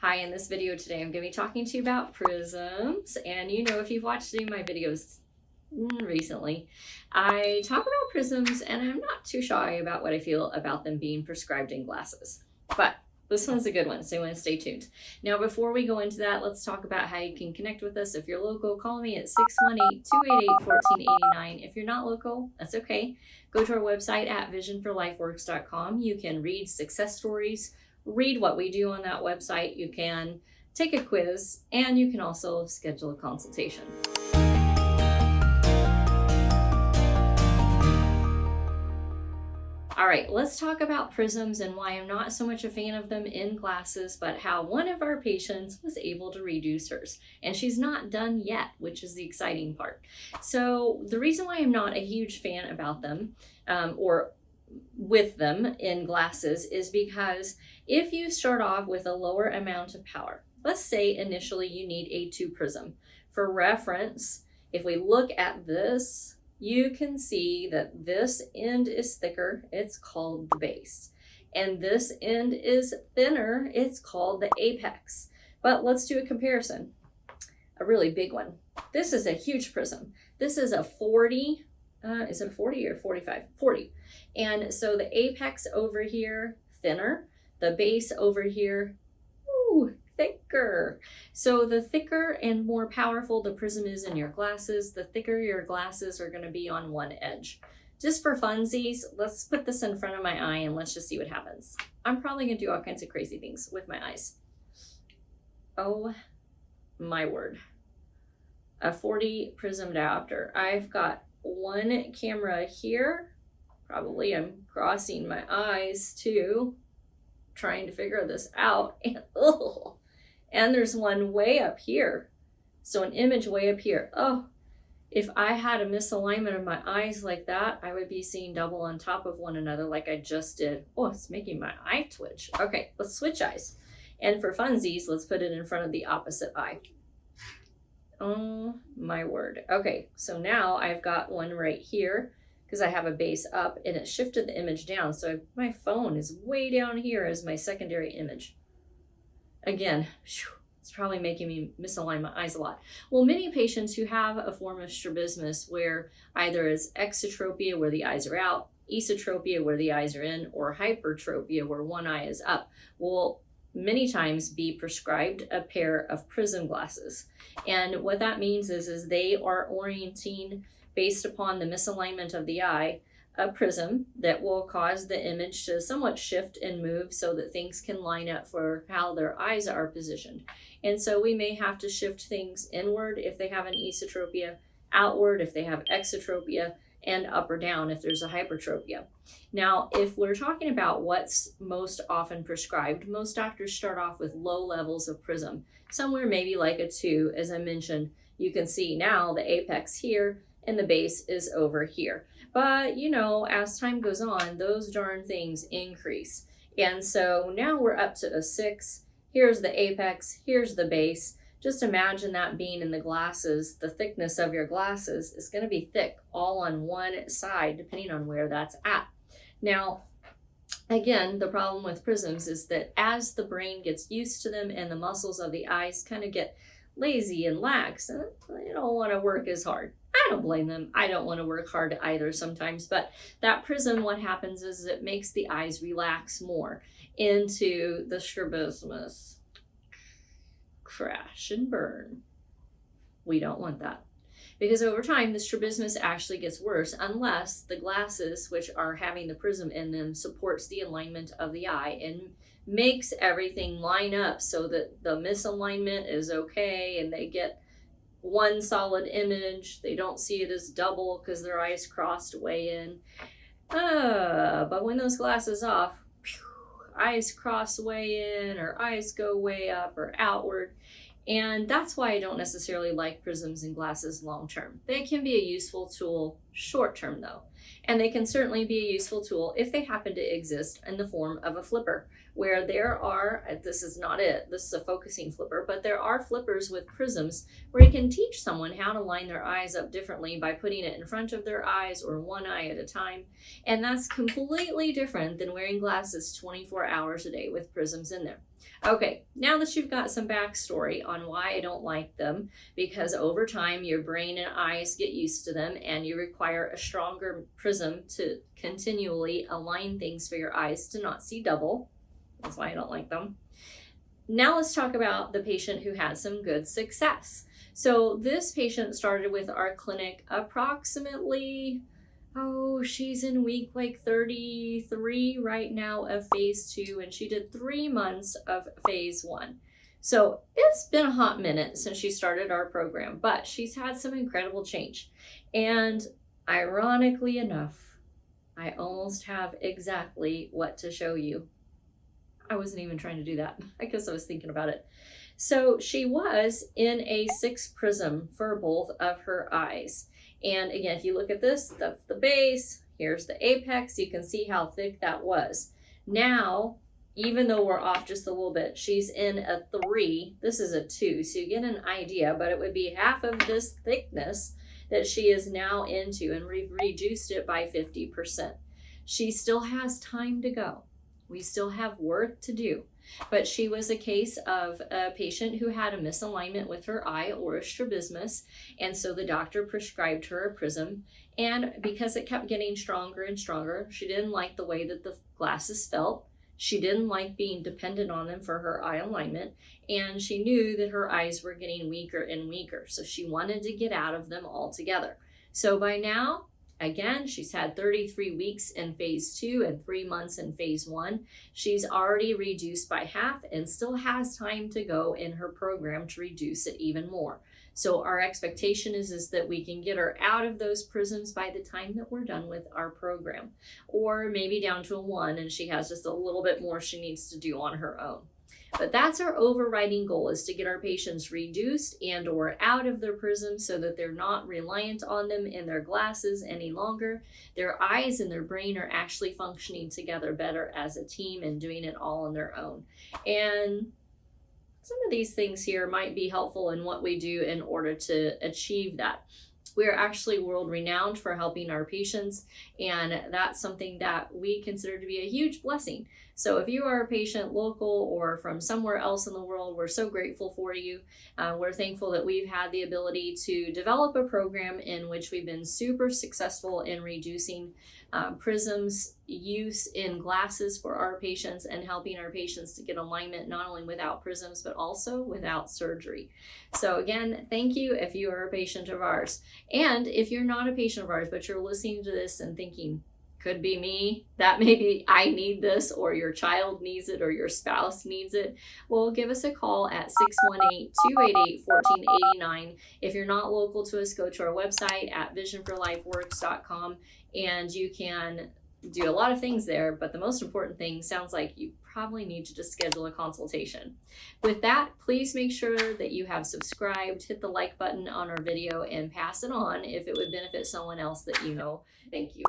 Hi, in this video today, I'm going to be talking to you about prisms. And you know, if you've watched any of my videos recently, I talk about prisms and I'm not too shy about what I feel about them being prescribed in glasses. But this one's a good one, so you want to stay tuned. Now, before we go into that, let's talk about how you can connect with us. If you're local, call me at 618-288-1489. If you're not local, that's okay. Go to our website at visionforlifeworks.com. You can read success stories, read what we do on that website. You can take a quiz, and you can also schedule a consultation. All right, let's talk about prisms and why I'm not so much a fan of them in glasses, but how one of our patients was able to reduce hers. And she's not done yet, which is the exciting part. So the reason why I'm not a huge fan about them or with them in glasses is because if you start off with a lower amount of power, let's say initially you need a 2 prism. For reference, if we look at this, you can see that this end is thicker, it's called the base. And this end is thinner, it's called the apex. But let's do a comparison, a really big one. This is a huge prism. This is a 40, is it a 40 or 45? 40. And so the apex over here, thinner. The base over here, thicker. So the thicker and more powerful the prism is in your glasses, the thicker your glasses are going to be on one edge. Just for funsies, let's put this in front of my eye and let's just see what happens. I'm probably going to do all kinds of crazy things with my eyes. Oh my word. A 40 prism diopter. I've got one camera here. Probably I'm crossing my eyes too, trying to figure this out. And there's one way up here. So an image way up here. Oh, if I had a misalignment of my eyes like that, I would be seeing double on top of one another like I just did. Oh, it's making my eye twitch. Okay, let's switch eyes. And for funsies, let's put it in front of the opposite eye. Oh my word. Okay, so now I've got one right here because I have a base up and it shifted the image down. So my phone is way down here as my secondary image. Again, it's probably making me misalign my eyes a lot. Well, many patients who have a form of strabismus where either it's exotropia where the eyes are out, esotropia where the eyes are in, or hypertropia where one eye is up, will many times be prescribed a pair of prism glasses. And what that means is they are orienting based upon the misalignment of the eye, a prism that will cause the image to somewhat shift and move so that things can line up for how their eyes are positioned. And so we may have to shift things inward if they have an esotropia, outward if they have exotropia, and up or down if there's a hypertropia. Now, if we're talking about what's most often prescribed, most doctors start off with low levels of prism, somewhere maybe like a 2, as I mentioned. You can see now the apex here and the base is over here. But you know, as time goes on, those darn things increase. And so now we're up to a 6. Here's the apex, here's the base. Just imagine that being in the glasses. The thickness of your glasses is going to be thick all on one side, depending on where that's at. Now, again, the problem with prisms is that as the brain gets used to them and the muscles of the eyes kind of get lazy and lax, and they don't want to work as hard. I don't blame them. I don't want to work hard either sometimes, but that prism, what happens is it makes the eyes relax more into the strabismus. Crash and burn. We don't want that. Because over time, the strabismus actually gets worse unless the glasses, which are having the prism in them, supports the alignment of the eye and makes everything line up so that the misalignment is okay and they get one solid image. They don't see it as double because their eyes crossed way in. But when those glasses off, eyes cross way in or eyes go way up or outward. And that's why I don't necessarily like prisms in glasses long term. They can be a useful tool short term though. And they can certainly be a useful tool if they happen to exist in the form of a flipper, where there are, this is not it, this is a focusing flipper, but there are flippers with prisms where you can teach someone how to line their eyes up differently by putting it in front of their eyes or one eye at a time. And that's completely different than wearing glasses 24 hours a day with prisms in there. Okay, now that you've got some backstory on why I don't like them, because over time your brain and eyes get used to them and you require a stronger prism to continually align things for your eyes to not see double. That's why I don't like them. Now let's talk about the patient who had some good success. So this patient started with our clinic approximately, she's in week like 33 right now of phase 2, and she did 3 months of phase 1. So it's been a hot minute since she started our program, but she's had some incredible change. And ironically enough, I almost have exactly what to show you. I wasn't even trying to do that. I guess I was thinking about it. So she was in a 6 prism for both of her eyes. And again, if you look at this, that's the base. Here's the apex. You can see how thick that was. Now, even though we're off just a little bit, she's in a 3. This is a 2. So you get an idea, but it would be half of this thickness that she is now into, and we've reduced it by 50%. She still has time to go. We still have work to do, but she was a case of a patient who had a misalignment with her eye or a strabismus, and so the doctor prescribed her a prism, and because it kept getting stronger and stronger, she didn't like the way that the glasses felt. She didn't like being dependent on them for her eye alignment, and she knew that her eyes were getting weaker and weaker, so she wanted to get out of them altogether. So by now, again, she's had 33 weeks in phase 2 and 3 months in phase 1. She's already reduced by half and still has time to go in her program to reduce it even more. So our expectation is that we can get her out of those prisms by the time that we're done with our program, or maybe down to a 1 and she has just a little bit more she needs to do on her own. But that's our overriding goal, is to get our patients reduced and or out of their prisms so that they're not reliant on them in their glasses any longer. Their eyes and their brain are actually functioning together better as a team and doing it all on their own. And some of these things here might be helpful in what we do in order to achieve that. We're actually world renowned for helping our patients, and that's something that we consider to be a huge blessing. So if you are a patient local or from somewhere else in the world, we're so grateful for you. We're thankful that we've had the ability to develop a program in which we've been super successful in reducing Prism's use in glasses for our patients and helping our patients to get alignment not only without Prisms but also without surgery. So again, thank you if you are a patient of ours. And if you're not a patient of ours but you're listening to this and thinking, could be me, that maybe I need this, or your child needs it, or your spouse needs it, well, give us a call at 618-288-1489. If you're not local to us, go to our website at visionforlifeworks.com, and you can do a lot of things there, but the most important thing sounds like you probably need to just schedule a consultation. With that, please make sure that you have subscribed, hit the like button on our video, and pass it on if it would benefit someone else that you know. Thank you.